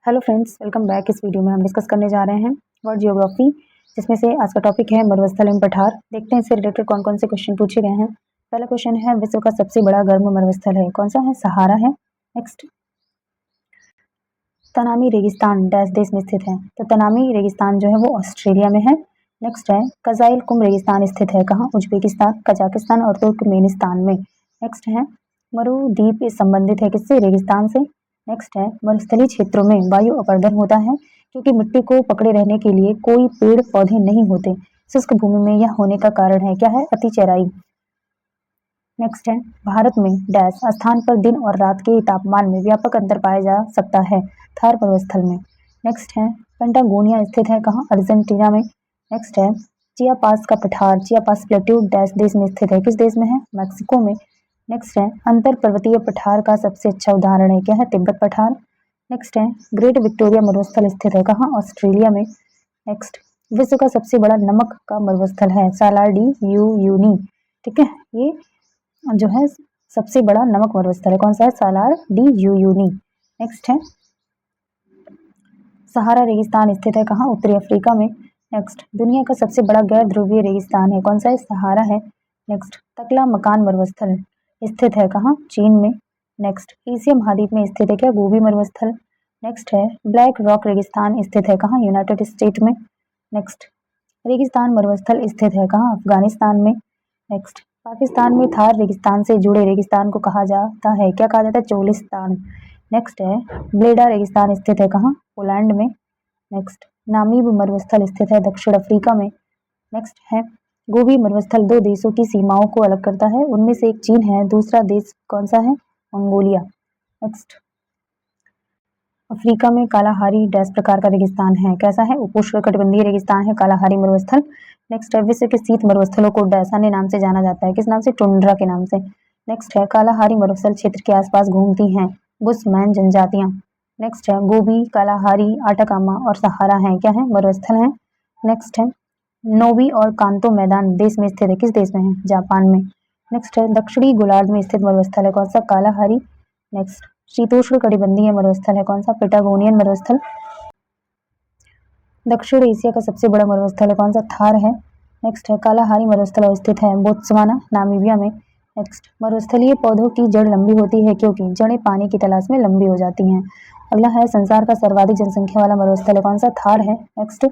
Hello friends, welcome back. इस video में हम डिस्कस करने जा रहे हैं वर्ल्ड जियोग्राफी, जिसमें से आज का टॉपिक है मरुस्थल एवं पठार। देखते हैं इससे रिलेटेड कौन कौन से क्वेश्चन पूछे गए हैं। पहला क्वेश्चन है, विश्व का सबसे बड़ा गर्म मरुस्थल है, कौन सा है? सहारा है। नेक्स्ट, तनामी रेगिस्तान डैश देश में स्थित है? तो तनामी रेगिस्तान जो है वो ऑस्ट्रेलिया में है। नेक्स्ट है, कजाइल कुम रेगिस्तान स्थित है कहाँ? उज्बेकिस्तान, कजाकिस्तान और तुर्कमेनिस्तान में। नेक्स्ट है, मरुद्वीप संबंधित है किससे? रेगिस्तान से। नेक्स्ट है, मरुस्थलीय क्षेत्रों में वायु अपर्दन होता है क्योंकि मिट्टी को पकड़े रहने के लिए कोई पेड़ पौधे नहीं होते। शुष्क भूमि में यह होने का कारण है क्या है? अति चराई। नेक्स्ट है, भारत में डैश स्थान पर दिन और रात के तापमान में व्यापक अंतर पाया जा सकता है? थार मरुस्थल में। नेक्स्ट है, पेंटागोनिया स्थित है कहाँ? अर्जेंटीना में। नेक्स्ट है, चियापास का पठार चियापास प्लेट्यू डैश देश में स्थित है? किस देश में है? मैक्सिको में। नेक्स्ट है, अंतर पर्वतीय पठार का सबसे अच्छा उदाहरण है क्या है? तिब्बत पठार। नेक्स्ट है, ग्रेट विक्टोरिया मरुस्थल स्थित है कहाँ? ऑस्ट्रेलिया में। नेक्स्ट, विश्व का सबसे बड़ा नमक का मरुस्थल है? Salar de Uyuni. ठीक है, ये जो है सबसे बड़ा नमक मरुस्थल है, कौन सा है? Salar de uni. नेक्स्ट है, सहारा रेगिस्तान स्थित है कहाँ? उत्तरी अफ्रीका में। नेक्स्ट, दुनिया का सबसे बड़ा गैर ध्रुवीय रेगिस्तान है, कौन सा है? सहारा है। नेक्स्ट, तकला मकान मरुस्थल स्थित है कहाँ? चीन में। नेक्स्ट, एशिया महाद्वीप में स्थित है क्या? गोबी मरुस्थल। नेक्स्ट है, ब्लैक रॉक रेगिस्तान स्थित है कहाँ? यूनाइटेड स्टेट में। नेक्स्ट, रेगिस्तान मरुस्थल स्थित है कहाँ? अफगानिस्तान में। नेक्स्ट, पाकिस्तान में थार रेगिस्तान से जुड़े रेगिस्तान को कहा जाता है क्या? कहा जाता है चोलिस्तान। नेक्स्ट है, ब्लेडा रेगिस्तान स्थित है कहाँ? पोलैंड में। नेक्स्ट, नामीब मरुस्थल स्थित है दक्षिण अफ्रीका में। नेक्स्ट है, गोबी मरुस्थल दो देशों की सीमाओं को अलग करता है, उनमें से एक चीन है, दूसरा देश कौन सा है? मंगोलिया। नेक्स्ट, अफ्रीका में कालाहारी डैश प्रकार का रेगिस्तान है, कैसा है? उपोष्णकटिबंधीय रेगिस्तान है कालाहारी मरुस्थल। नेक्स्ट है, विश्व के शीत मरुस्थलों को डैश अन्य नाम से जाना जाता है, किस नाम से? टुंड्रा के नाम से। नेक्स्ट है, कालाहारी मरुस्थल क्षेत्र के आसपास घूमती हैं बुशमैन जनजातियां। नेक्स्ट है, गोबी, कालाहारी, आटाकामा और सहारा है क्या है? मरुस्थल है। नेक्स्ट है, नोबी और कांतो मैदान देश में स्थित है, किस देश में है? जापान में। नेक्स्ट है, दक्षिणी गोलार्ध में स्थित मरुस्थल है कौन सा? कालाहारी। नेक्स्ट, शीतोष्ण कटिबंधीय मरुस्थल है कौन सा? पेटागोनियन मरुस्थल। दक्षिण एशिया का सबसे बड़ा मरुस्थल है कौन सा? थार है। नेक्स्ट है, कालाहारी मरुस्थल अवस्थित है बोत्सवाना, नामीबिया में। नेक्स्ट, मरुस्थलीय पौधों की जड़ लंबी होती है क्योंकि जड़ें पानी की तलाश में लंबी हो जाती हैं। अगला है, संसार का सर्वाधिक जनसंख्या वाला मरुस्थल है कौन सा? थार है। नेक्स्ट,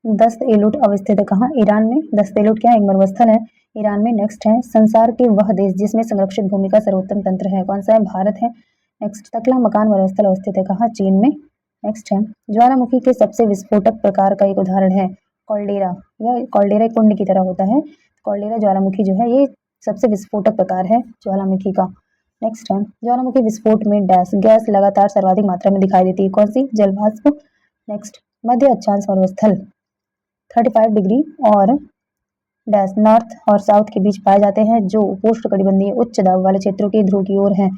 दस्त एलुट अवस्थित है कहाँ? ईरान में। दस्त एलुट क्या है? एक मरुस्थल है ईरान में। नेक्स्ट है, संसार के वह देश जिसमें संरक्षित भूमि का सर्वोत्तम तंत्र है, कौन सा है? भारत है। नेक्स्ट, तकला मकान मरुस्थल अवस्थित है कहाँ? चीन में। नेक्स्ट है, ज्वालामुखी के सबसे विस्फोटक प्रकार का एक उदाहरण है कॉल्डेरा। यह कॉल्डेरा कुंड की तरह होता है। कॉल्डेरा ज्वालामुखी जो है ये सबसे विस्फोटक प्रकार है ज्वालामुखी का। नेक्स्ट है, ज्वालामुखी विस्फोट में डैश गैस लगातार सर्वाधिक मात्रा में दिखाई देती है, कौन सी? जलवाष्प। नेक्स्ट, मध्य अक्षांश मरुस्थल 35 डिग्री और डैश नॉर्थ और साउथ के बीच पाए जाते हैं, जो उपोष्णकटिबंधीय उच्च दाब वाले क्षेत्रों के ध्रुव की ओर हैं,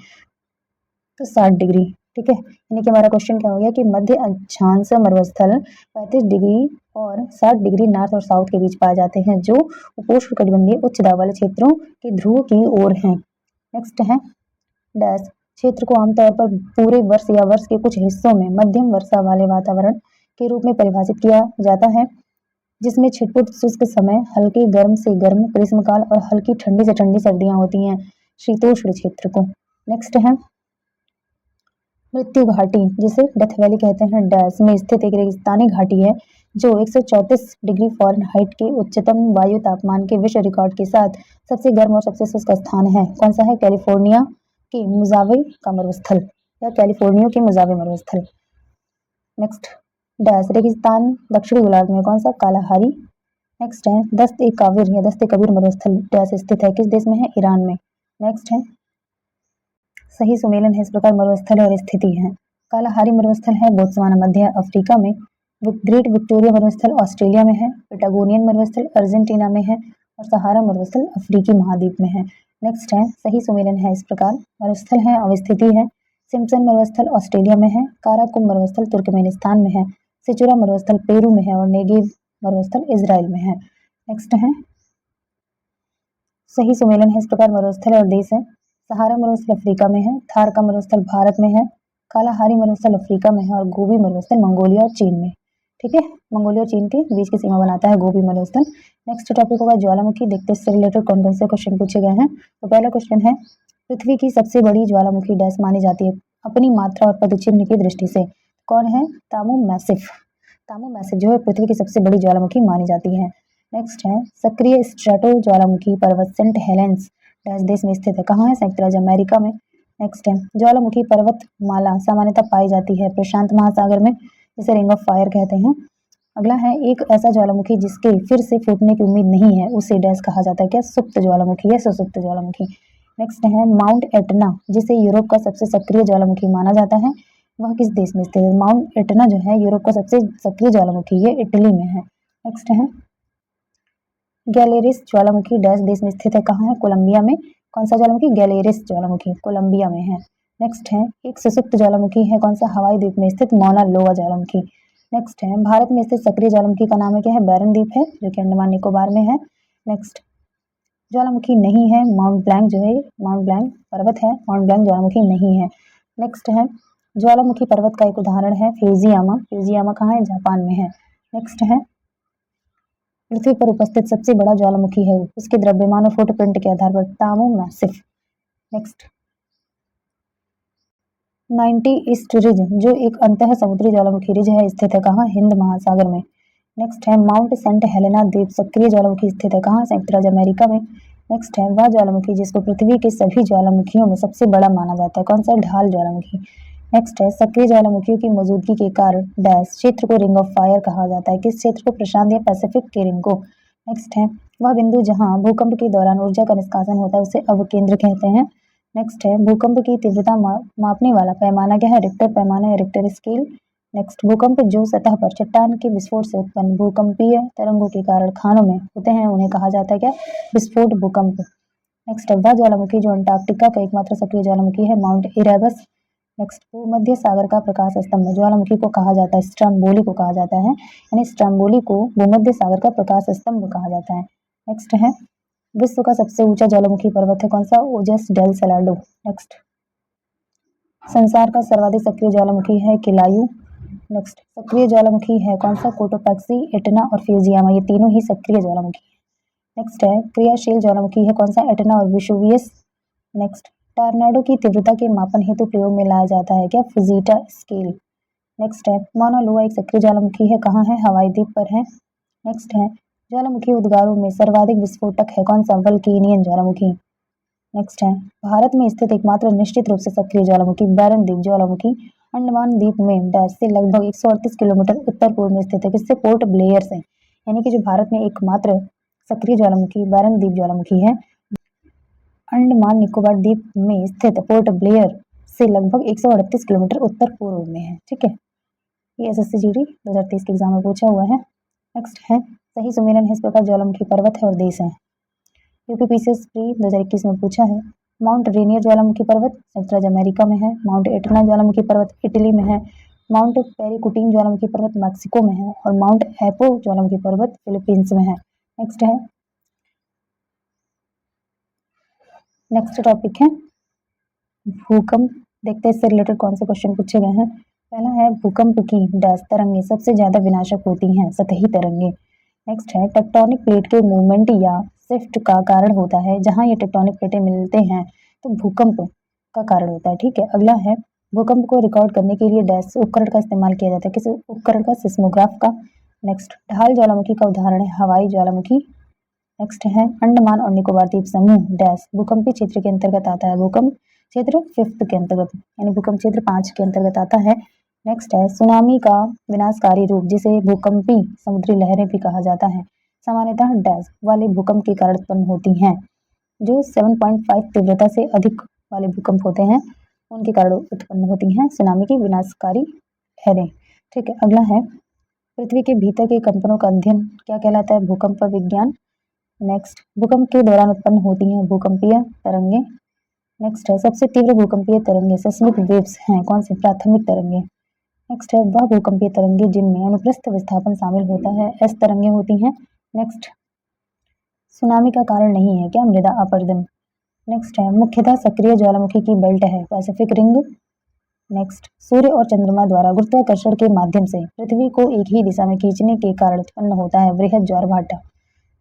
तो 60 डिग्री। ठीक है, यानी कि हमारा क्वेश्चन क्या हो गया कि मध्य अक्षांश मरुस्थल 35 डिग्री और 60 डिग्री नॉर्थ और साउथ के बीच पाए जाते हैं, जो उपोष्णकटिबंधीय उच्च दाब वाले क्षेत्रों के ध्रुव की ओर हैं। नेक्स्ट है, डैश क्षेत्र को आमतौर पर पूरे वर्ष या वर्ष के कुछ हिस्सों में मध्यम वर्षा वाले वातावरण के रूप में परिभाषित किया जाता है, जिसमें छिटपुट शुष्क समय, हल्के गर्म से गर्म ग्रीष्मकाल और हल्की ठंडी से ठंडी सर्दियां होती हैं, शीतोष्ण क्षेत्र को। नेक्स्ट है, मृत्यु घाटी जिसे डेथ वैली कहते हैं डैश में स्थित एक रेगिस्तानी घाटी है, जो 134 डिग्री फ़ारेनहाइट के उच्चतम वायु तापमान के विश्व रिकॉर्ड के साथ सबसे गर्म और सबसे शुष्क स्थान है, कौन सा है? कैलिफोर्निया के मुजावे का मरुस्थल या कैलिफोर्निया के मुजावे मरुस्थल। नेक्स्ट, डैश रेगिस्तान दक्षिणी गोलार्ध में कौन सा? कालाहारी। नेक्स्ट है, दस्त ए काबिर या दस्त ए कबीर मरुस्थल डैश स्थित है, किस देश में है? ईरान में। नेक्स्ट है, सही सुमेलन है इस प्रकार मरुस्थल और स्थिति है। कालाहारी मरुस्थल है बोत्सवाना मध्य अफ्रीका में। ग्रेट विक्टोरिया मरुस्थल ऑस्ट्रेलिया में है। पेटागोनियन मरुस्थल अर्जेंटीना में है और सहारा मरुस्थल अफ्रीकी महाद्वीप में है। नेक्स्ट है, सही सुमेलन है इस प्रकार मरुस्थल है अवस्थिति है। सिम्पसन मरुस्थल ऑस्ट्रेलिया में है। काराकुम मरुस्थल तुर्कमेनिस्तान में है। सिचुरा मरुस्थल पेरू में है और नेगेव मरुस्थल इजराइल में है। नेक्स्ट है, सही सुमेलन है इस प्रकार मरुस्थल और देश है। सहारा मरुस्थल अफ्रीका में है। थार का मरुस्थल भारत में है। कालाहारी मरुस्थल अफ्रीका में है और गोबी मरुस्थल मंगोलिया और चीन में। ठीक है, मंगोलिया और चीन के बीच की सीमा बनाता है गोबी मरुस्थल। नेक्स्ट टॉपिक होगा ज्वालामुखी। देखते हैं इससे रिलेटेड कौन कौन से क्वेश्चन पूछे गए हैं। तो पहला क्वेश्चन है, पृथ्वी की सबसे बड़ी ज्वालामुखी डैश मानी जाती है अपनी मात्रा और पदचिह्न की दृष्टि से? कौन है? Tamu massif. तामू मैसिफ जो है पृथ्वी की सबसे बड़ी ज्वालामुखी मानी जाती है। नेक्स्ट है, सक्रिय स्ट्रेटो ज्वालामुखी पर्वत सेंट हेलेंस डैश देश में स्थित है? कहाँ है? संयुक्त राज्य अमेरिका में। नेक्स्ट है, ज्वालामुखी पर्वतमाला सामान्यतः पाई जाती है प्रशांत महासागर में, जिसे रिंग ऑफ फायर कहते हैं। अगला है, एक ऐसा ज्वालामुखी जिसके फिर से फूटने की उम्मीद नहीं है उसे डैश कहा जाता है? क्या? सुप्त ज्वालामुखी या सुसुप्त ज्वालामुखी। नेक्स्ट है, माउंट एटना जिसे यूरोप का सबसे सक्रिय ज्वालामुखी माना जाता है, वह किस देश में स्थित है? माउंट एटना जो है यूरोप का सबसे सक्रिय ज्वालामुखी, ये इटली में है। नेक्स्ट है, गैलेरिस ज्वालामुखी डैश देश में स्थित है? कहाँ है? कोलंबिया में। कौन सा ज्वालामुखी? गैलेरिस ज्वालामुखी कोलंबिया में है। नेक्स्ट है, एक सुसुप्त ज्वालामुखी है, कौन सा? हवाई द्वीप में स्थित मौना लोआ ज्वालामुखी। नेक्स्ट है, भारत में स्थित सक्रिय ज्वालामुखी का नाम है? क्या है? बैरन द्वीप है, जो कि अंडमान निकोबार में है। नेक्स्ट, ज्वालामुखी नहीं है माउंट ब्लैंक जो है, माउंट ब्लैंक पर्वत है, माउंट ब्लैंक ज्वालामुखी नहीं है। नेक्स्ट है, ज्वालामुखी पर्वत का एक उदाहरण है फ्यूजियामा। फ्यूजियामा कहाँ है? जापान में है। नेक्स्ट है, पृथ्वी पर उपस्थित सबसे बड़ा ज्वालामुखी है, उसके द्रव्यमान और फुटप्रिंट के आधार पर? Tamu massif. Next, 90 east ridge जो एक अंतः समुद्री ज्वालामुखी रिज है, स्थित है कहाँ? हिंद महासागर में। नेक्स्ट है, माउंट सेंट हेलेना द्वीप सक्रिय ज्वालामुखी स्थित है कहाँ? संयुक्त राज्य अमेरिका में। नेक्स्ट है, वह ज्वालामुखी जिसको पृथ्वी के सभी ज्वालामुखियों में सबसे बड़ा माना जाता है, कौन सा? ढाल ज्वालामुखी। नेक्स्ट है, सक्रिय ज्वालामुखियों की मौजूदगी के कारण डैश क्षेत्र को रिंग ऑफ फायर कहा जाता है? किस क्षेत्र को? प्रशांत या पैसिफिक के रिंग को। नेक्स्ट है, वह बिंदु जहां भूकंप के दौरान ऊर्जा का निष्कासन होता है उसे अवकेंद्र कहते हैं। नेक्स्ट है, भूकंप की तीव्रता मापने वाला पैमाना क्या है? रिक्टर पैमाना या रिक्टर स्केल। नेक्स्ट, भूकंप जो सतह पर चट्टान के विस्फोट से उत्पन्न भूकंपीय तरंगों के कारण खानों में होते हैं उन्हें कहा जाता है क्या? विस्फोट भूकंप। नेक्स्ट है, वह ज्वालामुखी जो अंटार्कटिका का एकमात्र सक्रिय ज्वालामुखी है, माउंट इरेबस। नेक्स्ट, भूमध्य सागर का प्रकाश स्तंभ ज्वालामुखी को कहा जाता है? स्ट्रम्बोली को कहा जाता है, यानी स्ट्रम्बोली को भूमध्य सागर का प्रकाश स्तंभ कहा जाता है। नेक्स्ट है, विश्व का सबसे ऊंचा ज्वालामुखी पर्वत है, कौन सा? ओजस डेल सलाडो। नेक्स्ट, संसार का सर्वाधिक सक्रिय ज्वालामुखी है किलायू। नेक्स्ट, सक्रिय ज्वालामुखी है कौन सा? कोटोपैक्सी, एटना और फ्यूजियामा, ये तीनों ही सक्रिय ज्वालामुखी है। नेक्स्ट है, क्रियाशील ज्वालामुखी है कौन सा? एटना और विसुवियस। नेक्स्ट, टॉर्नेडो की तीव्रता के मापन हेतु प्रयोग में लाया जाता है क्या? फुजीटा स्केल। नेक्स्ट है, माउना लोआ एक सक्रिय ज्वालामुखी है, कहाँ है? हवाई द्वीप पर है। नेक्स्ट है, ज्वालामुखी उद्गारों में सर्वाधिक विस्फोटक है कौन सा? वल्केनियन ज्वालामुखी। नेक्स्ट है, भारत में स्थित एकमात्र निश्चित रूप से सक्रिय ज्वालामुखी बैरन द्वीप ज्वालामुखी अंडमान द्वीप में डैश से लगभग 138 किलोमीटर उत्तर पूर्व में स्थित है, किससे? पोर्ट ब्लेयर से। यानी कि जो भारत में एकमात्र सक्रिय ज्वालामुखी बैरन द्वीप ज्वालामुखी है, अंडमान निकोबार द्वीप में स्थित पोर्ट ब्लेयर से लगभग 138 किलोमीटर उत्तर पूर्व में है। ठीक है, ये एसएससी जीडी 2023 के एग्जाम में पूछा हुआ है। नेक्स्ट है, सही सुमेरन है इस प्रकार ज्वालामुखी पर्वत है और देश है। यूपीपीसीएस प्री 2021 में पूछा है। माउंट रेनियर ज्वालामुखी पर्वत संयुक्त राज्य अमेरिका में है। माउंट एटना ज्वालामुखी पर्वत इटली में है। माउंट पेरिकुटीन ज्वालामुखी पर्वत मैक्सिको में है और माउंट एपो ज्वालामुखी पर्वत फिलीपींस में है। नेक्स्ट है, नेक्स्ट टॉपिक है भूकंप। देखते हैं इससे रिलेटेड कौन से क्वेश्चन पूछे गए हैं। पहला है, भूकंप की डैश तरंगे सबसे ज्यादा विनाशक होती हैं? सतही तरंगे। नेक्स्ट है, टेक्टोनिक प्लेट के मूवमेंट या शिफ्ट का कारण होता है? जहां ये टेक्टोनिक प्लेटें मिलते हैं तो भूकंप का कारण होता है। ठीक है, अगला है, भूकंप को रिकॉर्ड करने के लिए डैश उपकरण का इस्तेमाल किया जाता है? किस उपकरण का? सिस्मोग्राफ का। नेक्स्ट, ढाल ज्वालामुखी का उदाहरण है हवाई ज्वालामुखी। नेक्स्ट है, अंडमान और निकोबार द्वीप समूह डैश भूकंपीय क्षेत्र के अंतर्गत आता है? भूकंप क्षेत्र 5 के अंतर्गत, यानी भूकंप क्षेत्र 5 के अंतर्गत आता है। नेक्स्ट है, सुनामी का विनाशकारी रूप जिसे भूकंपी समुद्री लहरें भी कहा जाता है, सामान्यतः डैश वाले भूकंप के कारण उत्पन्न होती हैं? जो 7.5 तीव्रता से अधिक वाले भूकंप होते हैं उनके कारण उत्पन्न होती हैं सुनामी की विनाशकारी लहरें। ठीक है, अगला है, पृथ्वी के भीतर के कंपनों का अध्ययन क्या कहलाता है? भूकंप विज्ञान। नेक्स्ट, भूकंप के दौरान उत्पन्न होती हैं भूकंपीय तरंगे। नेक्स्ट है, सबसे तीव्र भूकंपीय तरंगे सेस्मिक वेव्स हैं, कौन सी? प्राथमिक तरंगे। नेक्स्ट है, वह भूकंपीय तरंगे जिनमें अनुप्रस्थ विस्थापन शामिल होता है, एस तरंगे होती हैं। नेक्स्ट, सुनामी का कारण नहीं है क्या? मृदा अपरदन। नेक्स्ट है, मुख्यतः सक्रिय ज्वालामुखी की बेल्ट है पैसिफिक रिंग। नेक्स्ट, सूर्य और चंद्रमा द्वारा गुरुत्वाकर्षण के माध्यम से पृथ्वी को एक ही दिशा में खींचने के कारण उत्पन्न होता है वृहद ज्वारभाटा।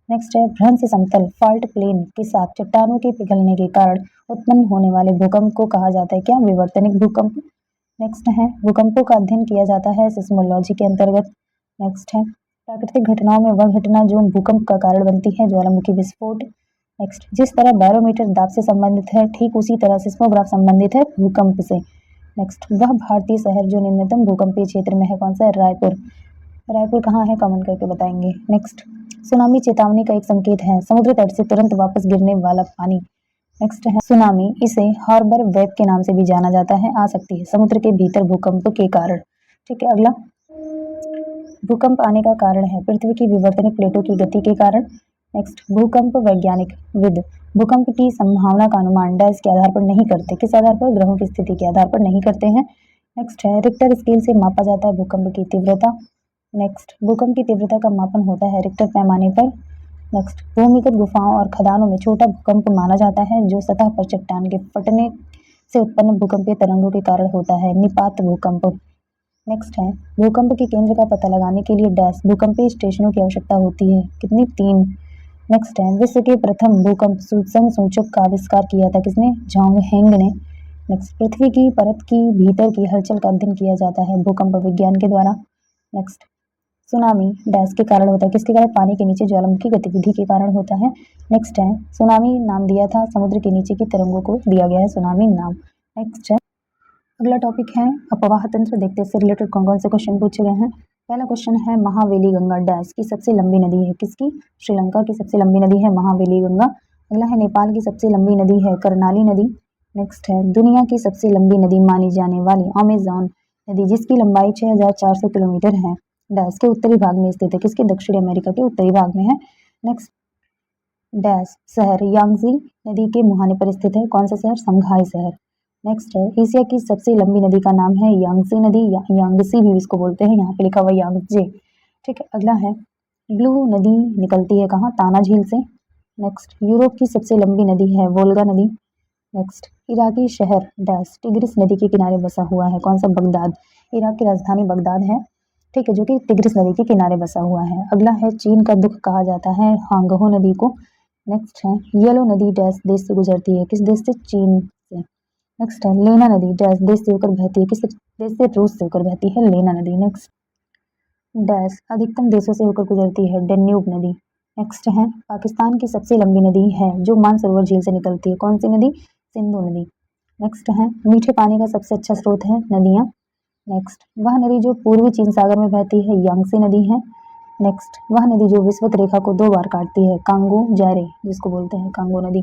नेक्स्ट है भ्रंश समतल फाल्ट प्लेन के साथ चट्टानों के पिघलने के कारण उत्पन्न होने वाले भूकंप को कहा जाता है क्या? विवर्तनिक भूकंप। नेक्स्ट है भूकंपों का अध्ययन किया जाता है सिस्मोलॉजी के अंतर्गत। नेक्स्ट है प्राकृतिक घटनाओं में वह घटना जो भूकंप का कारण बनती है, ज्वालामुखी विस्फोट। नेक्स्ट, जिस तरह बैरोमीटर दाब से संबंधित है ठीक उसी तरह सिस्मोग्राफ संबंधित है भूकंप से। नेक्स्ट, वह भारतीय शहर जो निम्नतम भूकंपीय क्षेत्र में है कौन सा है? रायपुर। रायपुर कहाँ है? कमेंट करके बताएंगे। नेक्स्ट, सुनामी चेतावनी का एक संकेत है समुद्र तट से तुरंत वापस गिरने वाला पानी। नेक्स्ट है सुनामी, इसे हार्बर वेव के नाम से भी जाना जाता है, आ सकती है समुद्र के भीतर भूकंप के कारण। ठीक है, अगला भूकंप आने का कारण है पृथ्वी की विवर्तनिक प्लेटों की गति के कारण। नेक्स्ट, भूकंप वैज्ञानिक विद भूकंप की संभावना का अनुमान डैश के आधार पर नहीं करते, किस आधार पर? ग्रहों की स्थिति के आधार पर नहीं करते हैं। नेक्स्ट है रिक्टर स्केल से मापा जाता है भूकंप की तीव्रता। नेक्स्ट, भूकंप की तीव्रता का मापन होता है रिक्टर पैमाने पर। नेक्स्ट, भूमिगत गुफाओं और खदानों में छोटा भूकंप माना जाता है जो सतह पर चट्टान के फटने से उत्पन्न भूकंपीय तरंगों के कारण होता है, निपात भूकंप। नेक्स्ट है भूकंप के केंद्र का पता लगाने के लिए डैश भूकंपीय स्टेशनों की आवश्यकता होती है, कितनी? 3। नेक्स्ट है विश्व के प्रथम भूकंप सूचन सूचक का आविष्कार किया था किसने? झांग हेंग ने। नेक्स्ट, पृथ्वी की परत की भीतर की हलचल का अध्ययन किया जाता है भूकंप विज्ञान के द्वारा। नेक्स्ट, सुनामी डैश के कारण होता है, किसके कारण? पानी के नीचे ज्वालामुखी गतिविधि के कारण होता है। नेक्स्ट है सुनामी नाम दिया था समुद्र के नीचे की तरंगों को दिया गया है सुनामी नाम। नेक्स्ट है अगला टॉपिक है अपवाह तंत्र, देखते हैं इससे रिलेटेड कौन कौन से क्वेश्चन पूछे गए हैं। पहला क्वेश्चन है महावेली गंगा डैश की सबसे लंबी नदी है, किसकी? श्रीलंका की सबसे लंबी नदी है महावेली गंगा। अगला है नेपाल की सबसे लंबी नदी है कर्णाली नदी। नेक्स्ट है दुनिया की सबसे लंबी नदी मानी जाने वाली अमेजॉन नदी जिसकी लंबाई 6400 किलोमीटर है डैश के उत्तरी भाग में स्थित है, किसके? दक्षिण अमेरिका के उत्तरी भाग में है। नेक्स्ट, डैश शहर यांगजी नदी के मुहाने पर स्थित है, कौन सा शहर? संघाई शहर। नेक्स्ट है एशिया की सबसे लंबी नदी का नाम है यांगसी नदी या यांगसी भी इसको बोलते हैं, यहाँ पे लिखा हुआ यांगजे। ठीक है, अगला है ब्लू नदी निकलती है कहाँ? ताना झील से। नेक्स्ट, यूरोप की सबसे लंबी नदी है वोल्गा नदी। नेक्स्ट, इराकी शहर डैश टिग्रिस नदी के किनारे बसा हुआ है, कौन सा? बगदाद। इराक की राजधानी बगदाद है, ठीक है, जो कि टिग्रिस नदी के किनारे बसा हुआ है। अगला है चीन का दुख कहा जाता है हांगहो नदी को। नेक्स्ट है येलो नदी डैश देश से गुजरती है, किस देश से? चीन से। नेक्स्ट है लेना नदी डैश देश से होकर बहती है, किस देश से? रूस से होकर बहती है लेना नदी। नेक्स्ट, डैश अधिकतम देशों से होकर गुजरती है डेन्यूब नदी। नेक्स्ट है पाकिस्तान की सबसे लंबी नदी है जो मानसरोवर झील से निकलती है, कौन सी नदी? सिंधु नदी। नेक्स्ट है मीठे पानी का सबसे अच्छा स्रोत है नदियाँ। नेक्स्ट, वह नदी जो पूर्वी चीन सागर में बहती है यांगसी नदी है। नेक्स्ट, वह नदी जो विषुवत रेखा को 2 बार काटती है कांगो जारे जिसको बोलते हैं कांगो नदी।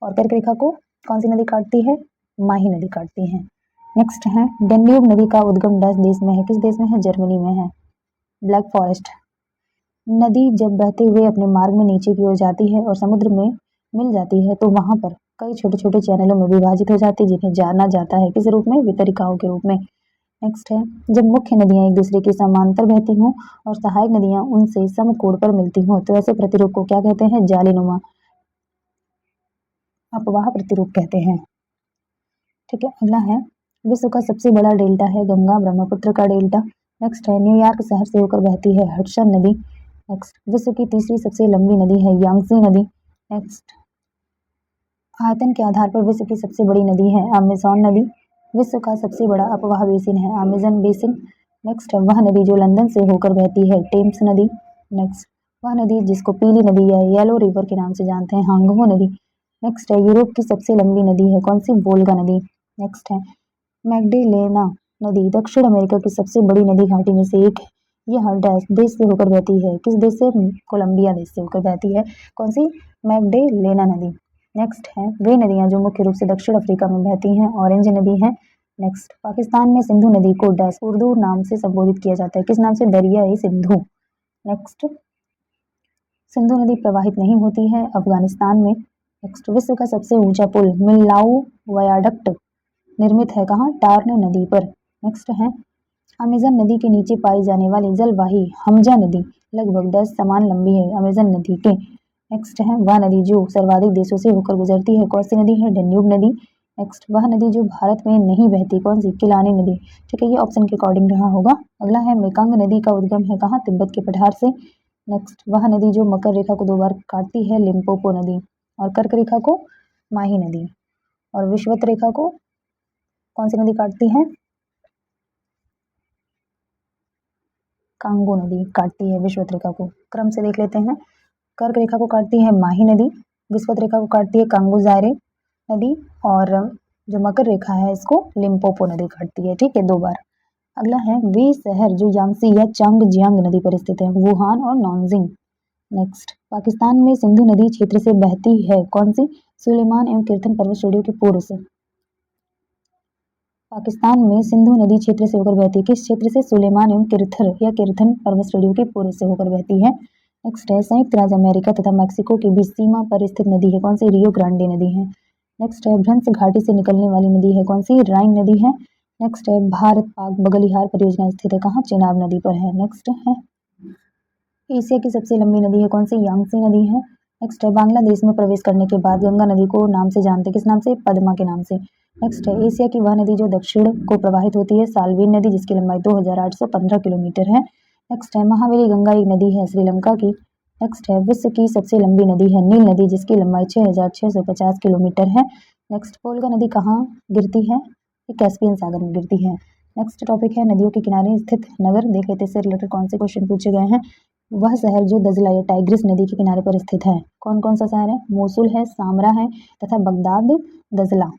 और कर्क रेखा को कौन सी नदी काटती है? माही नदी काटती है। नेक्स्ट है डेन्यूब नदी का उद्गम डैश देश में है, किस देश में है? जर्मनी में है। ब्लैक फॉरेस्ट नदी जब बहते हुए अपने मार्ग में नीचे की ओर जाती है और समुद्र में मिल जाती है तो वहां पर कई छोटे छोटे चैनलों में विभाजित हो जाती है जिन्हें जाना जाता है किस रूप में? वितरिकाओं के रूप में। नेक्स्ट है जब मुख्य नदियां एक दूसरे के समांतर बहती हों और सहायक नदियां उनसे समकोण पर मिलती हों तो ऐसे प्रतिरूप को क्या कहते हैं? जालीनुमा अपवाह प्रतिरूप कहते हैं। ठीक है, अगला है विश्व का सबसे बड़ा डेल्टा है गंगा ब्रह्मपुत्र का डेल्टा। नेक्स्ट है न्यूयॉर्क शहर से होकर बहती है हडसन नदी। नेक्स्ट, विश्व की तीसरी सबसे लंबी नदी है यांगसी नदी। नेक्स्ट, आयतन के आधार पर विश्व की सबसे बड़ी नदी है अमेजॉन नदी। विश्व का सबसे बड़ा अपवाह बेसिन है अमेजन बेसिन। नेक्स्ट है वह नदी जो लंदन से होकर बहती है टेम्स नदी। नेक्स्ट, वह नदी जिसको पीली नदी या येलो रिवर के नाम से जानते हैं हांगहो नदी। नेक्स्ट है यूरोप की सबसे लंबी नदी है कौन सी? वोल्गा नदी। नेक्स्ट है मैग्डेलेना नदी दक्षिण अमेरिका की सबसे बड़ी नदी घाटी में से एक है, यह डैश देश से होकर बहती है, किस देश से? कोलंबिया देश से होकर बहती है, कौन सी? मैग्डेलेना नदी। नेक्स्ट है वे नदियां जो मुख्य रूप से दक्षिण अफ्रीका में बहती हैं, ऑरेंज नदी है। नेक्स्ट, पाकिस्तान में सिंधु नदी को डैश उर्दू नाम से संबोधित किया जाता है, किस नाम से? दरियाई सिंधु। नेक्स्ट, सिंधु नदी प्रवाहित नहीं होती है अफगानिस्तान में। नेक्स्ट, विश्व का सबसे ऊंचा पुल मिल्लाऊ वायाडक्ट निर्मित है कहाँ? टार्न नदी पर। नेक्स्ट है अमेजन नदी के नीचे पाई जाने वाली जलवाही हमजा नदी लगभग 10 समान लंबी है अमेजन नदी के। नेक्स्ट है वह नदी जो सर्वाधिक देशों से होकर गुजरती है, कौन सी नदी है? डेन्यूब नदी। नेक्स्ट, वह नदी जो भारत में नहीं बहती, कौन सी? किलानी नदी। ठीक है, ये ऑप्शन के अकॉर्डिंग रहा होगा। अगला है, मेकंग नदी का उद्गम है कहाँ? तिब्बत के पठार से। नेक्स्ट, वह नदी जो मकर रेखा को 2 बार काटती है, लिम्पोपो नदी। और कर्क रेखा को माही नदी। और विषुवत रेखा को कौन सी नदी काटती है? कांगो नदी काटती है विषुवत रेखा को। क्रम से देख लेते हैं। कर्क रेखा को काटती है माही नदी, विषुवत रेखा को काटती है कांगो जायरे नदी, और जो मकर रेखा है इसको लिम्पोपो नदी काटती है। ठीक है, 2 बार। अगला है, वे शहर जो यांगसी या चांगजियांग नदी पर स्थित है, वुहान और नॉन्जिंग। नेक्स्ट, पाकिस्तान में सिंधु नदी क्षेत्र से बहती है, कौन सी? सुलेमान एवं कीर्तन पर्वत श्रेणियों के पूर्व से। पाकिस्तान में सिंधु नदी क्षेत्र से होकर बहती है, किस क्षेत्र से? सुलेमान एवं किरथर या कीर्तन पर्वत श्रेणियों के पूर्व से होकर बहती है। नेक्स्ट है, संयुक्त राज्य अमेरिका तथा मैक्सिको के बीच सीमा पर स्थित नदी है, कौन सी? रियो ग्रांडे नदी है। नेक्स्ट है, भ्रंश घाटी से निकलने वाली नदी है, कौन सी? राइन नदी है। नेक्स्ट है, भारत पाक बगलिहार परियोजना स्थित है कहाँ? चेनाब नदी पर है। नेक्स्ट है, एशिया की सबसे लंबी नदी है, कौन सी? यांगसी नदी है। नेक्स्ट है, बांग्लादेश में प्रवेश करने के बाद गंगा नदी को नाम से जानते, किस नाम से? पद्मा के नाम से। नेक्स्ट है, एशिया की वह नदी जो दक्षिण को प्रवाहित होती है, साल्वीन नदी, जिसकी लंबाई 2815 किलोमीटर है। नेक्स्ट है, महावेली गंगा एक नदी है श्रीलंका की। नेक्स्ट है, विश्व की सबसे लंबी नदी है नील नदी, जिसकी लंबाई 6650 किलोमीटर है। नेक्स्ट, वोल्गा नदी कहाँ गिरती है? ये कैस्पियन सागर में गिरती है। नेक्स्ट टॉपिक है, नदियों के किनारे स्थित नगर। देख लेते हैं इससे रिलेटेड कौन से क्वेश्चन पूछे गए हैं। वह शहर जो दजला या टाइग्रिस नदी के किनारे पर स्थित है, कौन कौन सा शहर है? मोसुल है, सामरा है तथा बगदाद, दजला।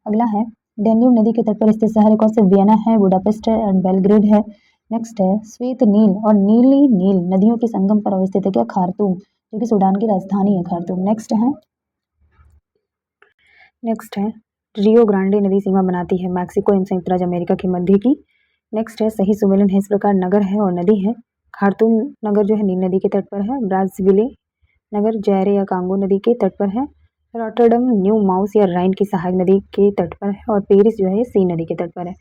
अगला है, डेन्यूब नदी के तट पर स्थित शहर कौन से? वियना है, बुडापेस्ट है एंड बेलग्रेड है। नेक्स्ट है, श्वेत नील और नीली नील नदियों के संगम पर अवस्थित है क्या? खार्तूम, जो कि सूडान की राजधानी है खार्तूम। नेक्स्ट है, रियो ग्रांडे नदी सीमा बनाती है मैक्सिको एवं संयुक्त राज्य अमेरिका के मध्य की। नेक्स्ट है, सही सुमेलन है, इस प्रकार नगर है और नदी है। खार्तूम नगर जो है नील नदी के तट पर है। ब्राज़विले नगर जायरे या कांगो नदी के तट पर है। रॉटरडम न्यू माउस या राइन की सहायक नदी के तट पर है। और पेरिस जो है सी नदी के तट पर है।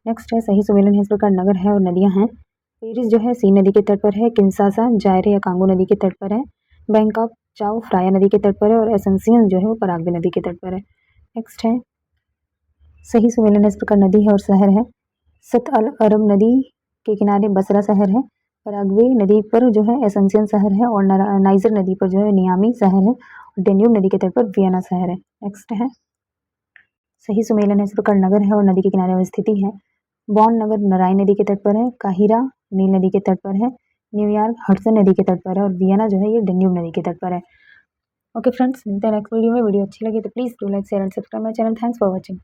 नेक्स्ट है, सही सुमेलन है, इस प्रकार नगर है और नदियां हैं। पेरिस जो है सी नदी के तट पर है। किंशासा जायरे या कांगो नदी के तट पर है। बैंकॉक चाओ फ्राया नदी के तट पर है। और एसेंसियन जो है वो पराग्वे नदी के तट पर है। नेक्स्ट है, सही सुमेलन है, इस प्रकार नदी है और शहर है। सत अल अरब नदी के किनारे बसरा शहर है। पराग्वे नदी पर जो है एसेंसियन शहर है। और नाइजर नदी पर जो है नियामी शहर है। और डेन्यूब नदी के तट पर वियना शहर है। नेक्स्ट है, सही सुमेलन है, इस प्रकार नगर है और नदी के किनारे स्थिति है। बॉन नगर नारायण नदी के तट पर है। काहिरा नील नदी के तट पर है। न्यूयॉर्क हडसन नदी के तट पर है। और वियना जो है ये डेन्यूब नदी के तट पर है। ओके फ्रेंड्स, मिलते हैं नेक्स्ट वीडियो में। वीडियो अच्छी लगी तो please do like share and subscribe my channel. Thanks for watching.